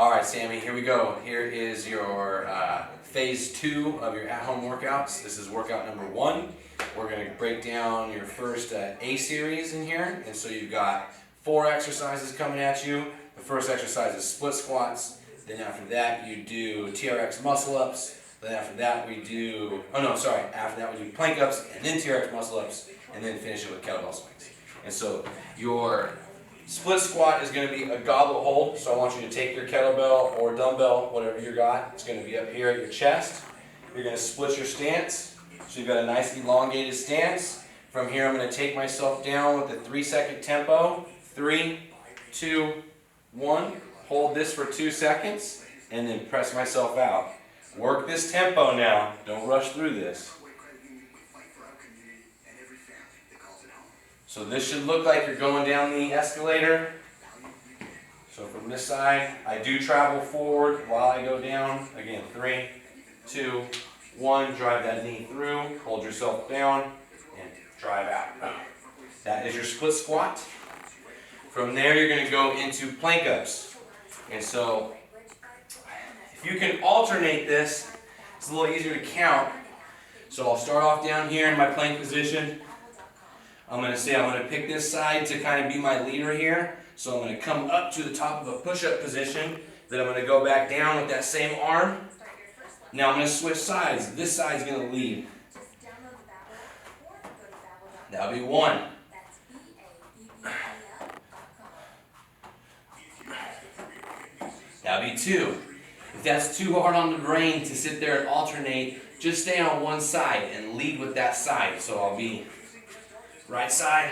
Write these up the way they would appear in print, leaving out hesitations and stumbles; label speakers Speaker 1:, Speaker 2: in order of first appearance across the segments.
Speaker 1: All right, Sammy, here we go. Here is your phase 2 of your at-home workouts. This is workout number 1. We're going to break down your first A series in here. And so you've got 4 exercises coming at you. The first exercise is split squats. Then after that you do TRX muscle ups. Then after that we do, after that we do plank ups and then TRX muscle ups and then finish it with kettlebell swings. And so your split squat is going to be a goblet hold. So I want you to take your kettlebell or dumbbell, whatever you got. It's going to be up here at your chest. You're going to split your stance. So you've got a nice elongated stance. From here I'm going to take myself down with a 3-second tempo. 3, 2, 1. Hold this for 2 seconds and then press myself out. Work this tempo now. Don't rush through this. So this should look like you're going down the escalator. So from this side, I do travel forward while I go down. Again, 3, 2, 1. Drive that knee through. Hold yourself down and drive out. That is your split squat. From there, you're going to go into plank ups. And so if you can alternate this, it's a little easier to count. So I'll start off down here in my plank position. I'm going to pick this side to kind of be my leader here. So I'm going to come up to the top of a push-up position. Then I'm going to go back down with that same arm. Now I'm going to switch sides. This side's going to lead. That'll be 1. That'll be 2. If that's too hard on the brain to sit there and alternate, just stay on one side and lead with that side. So I'll be right side.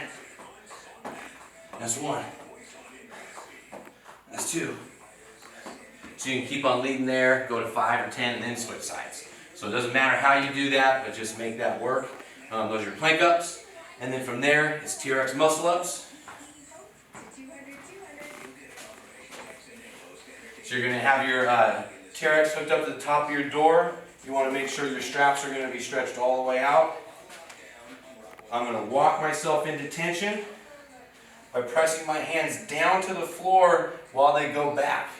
Speaker 1: That's 1. That's 2. So you can keep on leading there, go to 5 or 10, and then switch sides. So it doesn't matter how you do that, but just make that work. Those are your plank ups. And then from there, it's TRX muscle ups. So you're going to have your TRX hooked up to the top of your door. You want to make sure your straps are going to be stretched all the way out. I'm going to walk myself into tension by pressing my hands down to the floor while they go back.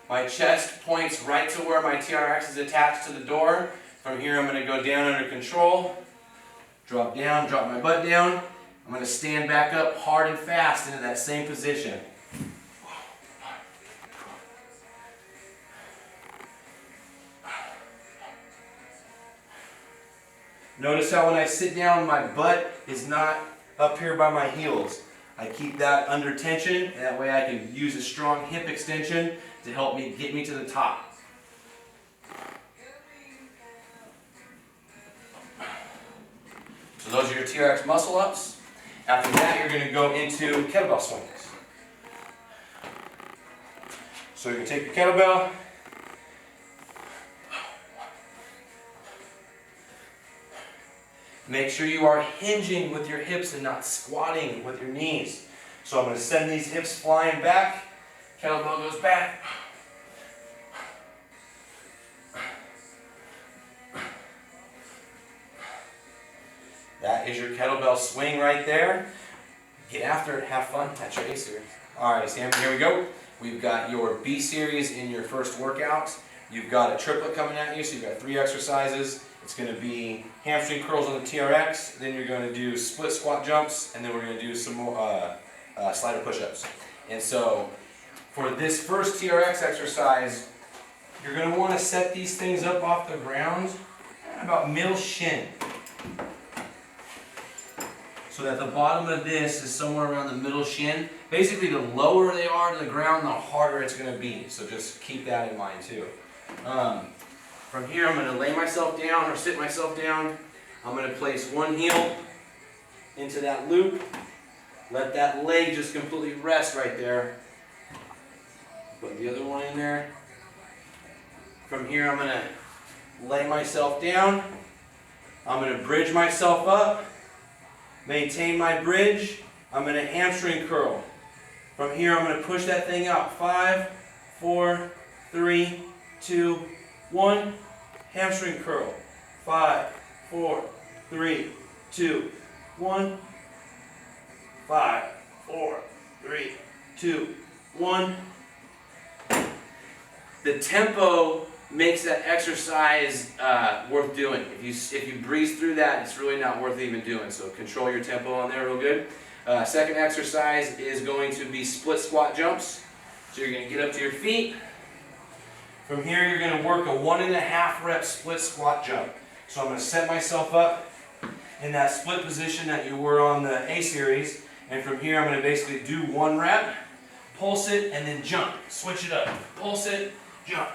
Speaker 1: My chest points right to where my TRX is attached to the door. From here I'm going to go down under control, drop down, drop my butt down. I'm going to stand back up hard and fast into that same position. Notice how when I sit down, my butt is not up here by my heels. I keep that under tension, and that way I can use a strong hip extension to help me get me to the top. So those are your TRX muscle ups. After that, you're going to go into kettlebell swings. So you're going to take your kettlebell. Make sure you are hinging with your hips and not squatting with your knees. So I'm going to send these hips flying back. Kettlebell goes back. That is your kettlebell swing right there. Get after it, have fun, that's your A series. Alright, Sam, here we go. We've got your B series in your first workout. You've got a triplet coming at you, so you've got 3 exercises. It's going to be hamstring curls on the TRX, then you're going to do split squat jumps, and then we're going to do some more slider push-ups. And so for this first TRX exercise, you're going to want to set these things up off the ground about middle shin. So that the bottom of this is somewhere around the middle shin. Basically, the lower they are to the ground, the harder it's going to be. So just keep that in mind too. From here, I'm going to lay myself down or sit myself down. I'm going to place one heel into that loop. Let that leg just completely rest right there. Put the other one in there. From here, I'm going to lay myself down. I'm going to bridge myself up. Maintain my bridge. I'm going to hamstring curl. From here, I'm going to push that thing out. 5, 4, 3, 2, 1. Hamstring curl. 5, 4, 3, 2, 1. 5, 4, 3, 2, 1. The tempo makes that exercise worth doing. If you breeze through that, it's really not worth even doing. So control your tempo on there real good. Second exercise is going to be split squat jumps. So you're going to get up to your feet. From here, you're going to work a 1.5 rep split squat jump. So I'm going to set myself up in that split position that you were on the A series. And from here, I'm going to basically do 1 rep, pulse it, and then jump. Switch it up. Pulse it, jump.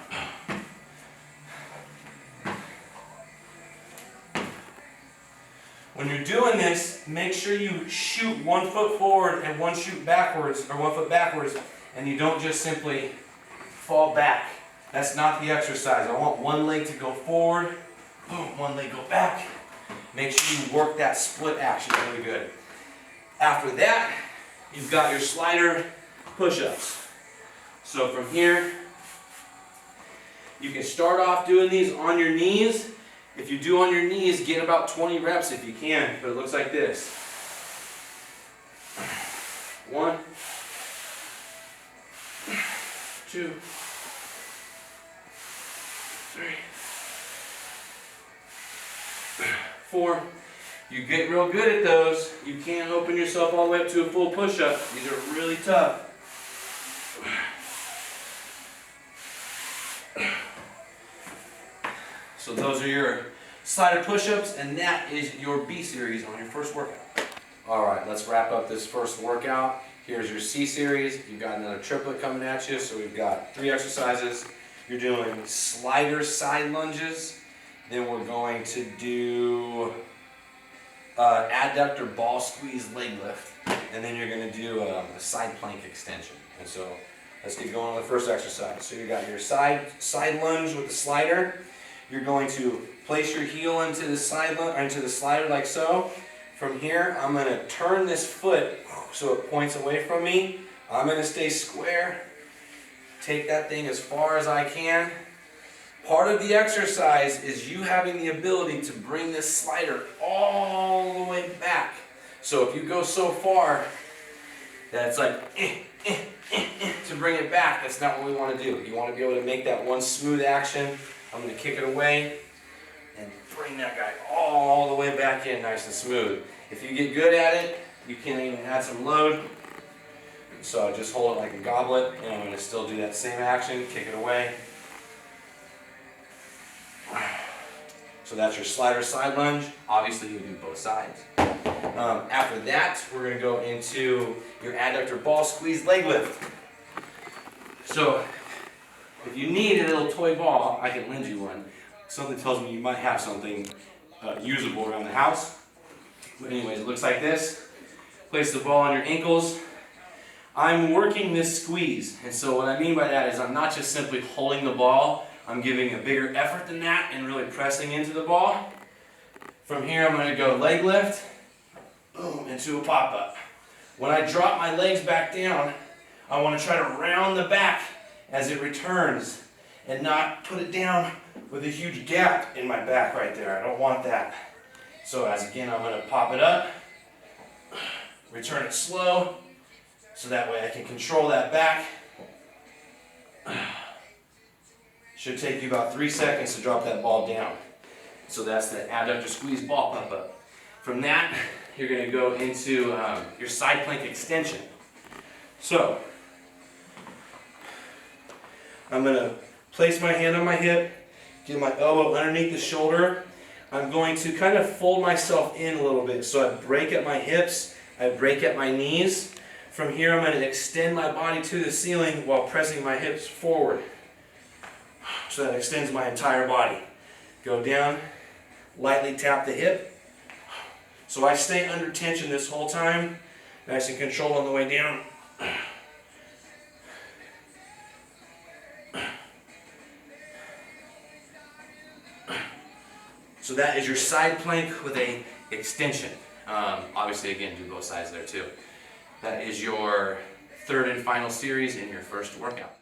Speaker 1: When you're doing this, make sure you shoot 1 foot forward and 1 foot backwards, and you don't just simply fall back. That's not the exercise. I want one leg to go forward, boom, one leg go back. Make sure you work that split action really good. After that, you've got your slider push-ups. So from here, you can start off doing these on your knees. If you do on your knees, get about 20 reps if you can, but it looks like this. 1, 2, 3, 4. You get real good at those. You can't open yourself all the way up to a full push-up. These are really tough. So those are your slider push-ups, and that is your B series on your first workout. All right, let's wrap up this first workout. Here's your C series. You've got another triplet coming at you, so we've got 3 exercises. You're doing slider side lunges. Then we're going to do adductor ball squeeze leg lift. And then you're going to do a side plank extension. And so let's get going on the first exercise. So you got your side lunge with the slider. You're going to place your heel into the slider like so. From here, I'm going to turn this foot so it points away from me. I'm going to stay square. Take that thing as far as I can. Part of the exercise is you having the ability to bring this slider all the way back. So if you go so far that it's like to bring it back, that's not what we want to do. You want to be able to make that one smooth action. I'm going to kick it away and bring that guy all the way back in nice and smooth. If you get good at it, you can even add some load. So I just hold it like a goblet, and I'm going to still do that same action, kick it away. So that's your slider side lunge. Obviously you do both sides. After that, we're going to go into your adductor ball squeeze leg lift. So if you need a little toy ball, I can lend you one. Something tells me you might have something usable around the house. But anyways, it looks like this. Place the ball on your ankles. I'm working this squeeze. And so what I mean by that is I'm not just simply holding the ball. I'm giving a bigger effort than that and really pressing into the ball. From here, I'm going to go leg lift, boom, into a pop-up. When I drop my legs back down, I want to try to round the back as it returns and not put it down with a huge gap in my back right there. I don't want that. So as again, I'm going to pop it up, return it slow, so that way I can control that back. Should take you about 3 seconds to drop that ball down. So that's the adductor squeeze ball pop up. From that, you're going to go into your side plank extension. So I'm going to place my hand on my hip, get my elbow underneath the shoulder. I'm going to kind of fold myself in a little bit. So I break at my hips, I break at my knees. From here, I'm going to extend my body to the ceiling while pressing my hips forward. So that extends my entire body. Go down, lightly tap the hip. So I stay under tension this whole time, nice and controlled on the way down. So that is your side plank with a extension. Obviously, again, do both sides there too. That is your third and final series in your first workout.